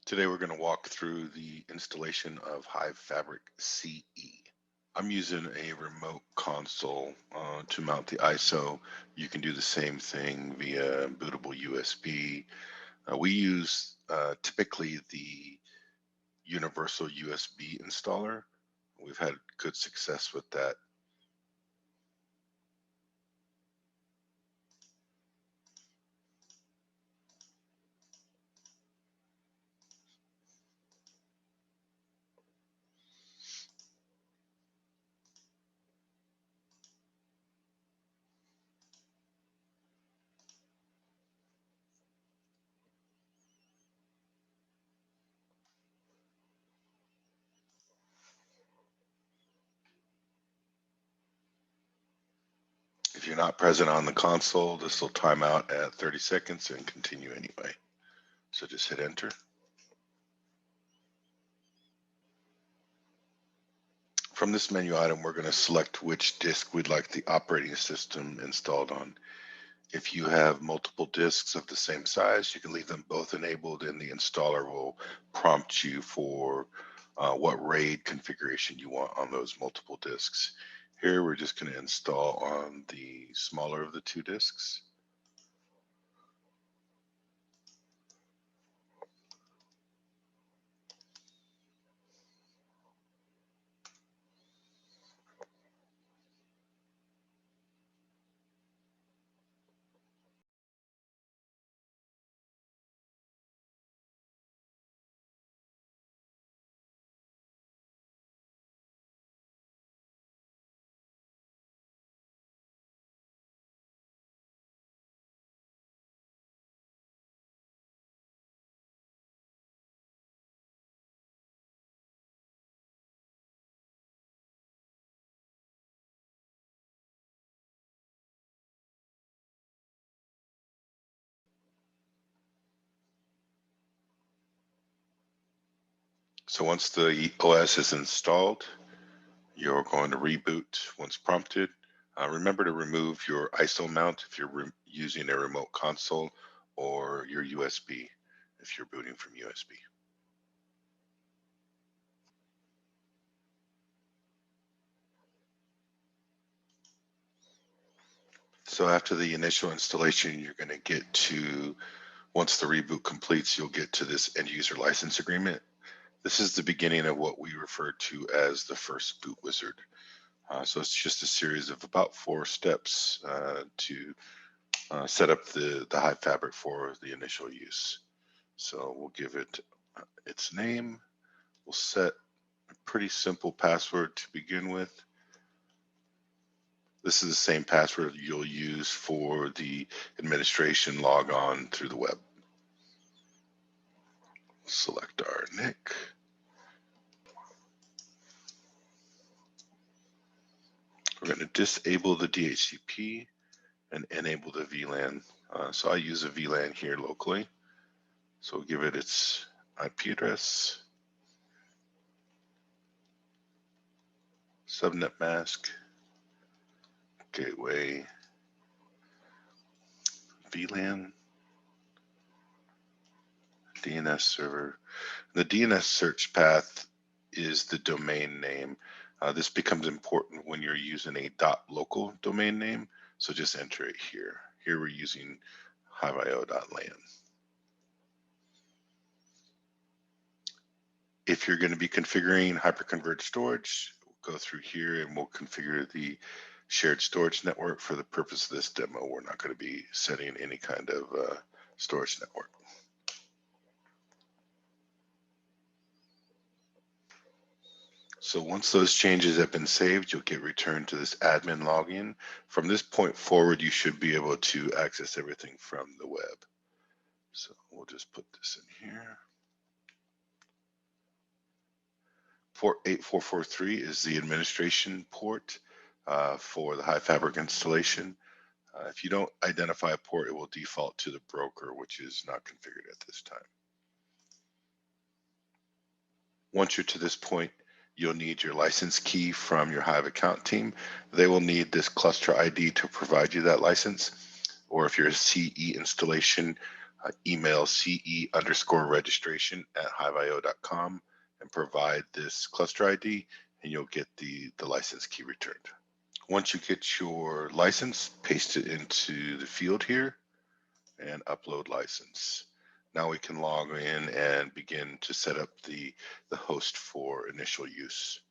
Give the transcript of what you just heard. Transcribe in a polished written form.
Today we're going to walk through the installation of Hive Fabric CE. I'm using a remote console to mount the ISO. You can do the same thing via bootable USB. We use typically the universal USB installer. We've had good success with that. If you're not present on the console, this will time out at 30 seconds and continue anyway. So just hit enter. From this menu item, we're going to select which disk we'd like the operating system installed on. If you have multiple disks of the same size, you can leave them both enabled and the installer will prompt you for what RAID configuration you want on those multiple disks. Here, we're just going to install on the smaller of the two disks. So once the OS is installed, you're going to reboot once prompted. Remember to remove your ISO mount if you're using a remote console or your USB if you're booting from USB. So after the initial installation, you're going to get to, once the reboot completes, you'll get to this end user license agreement. This is the beginning of what we refer to as the first boot wizard. So it's just a series of about 4 steps to set up the Hive Fabric for the initial use. So we'll give it its name. We'll set a pretty simple password to begin with. This is the same password you'll use for the administration log on through the web. Select our NIC. We're going to disable the DHCP and enable the VLAN. So I use a VLAN here locally. So we'll give it its IP address, subnet mask, gateway, VLAN, DNS server. The DNS search path is the domain name. This becomes important when you're using a .local domain name, so just enter it here. Here we're using hiveio.lan. If you're going to be configuring hyperconverged storage, we'll go through here and we'll configure the shared storage network. For the purpose of this demo, we're not going to be setting any kind of storage network. So once those changes have been saved, you'll get returned to this admin login. From this point forward, you should be able to access everything from the web. So we'll just put this in here. Port 8443 is the administration port for the Hive Fabric installation. If you don't identify a port, it will default to the broker, which is not configured at this time. Once you're to this point, you'll need your license key from your Hive account team. They will need this cluster ID to provide you that license. Or if you're a CE installation, email ce_registration@hiveio.com and provide this cluster ID, and you'll get the license key returned. Once you get your license, paste it into the field here and upload license. Now we can log in and begin to set up the host for initial use.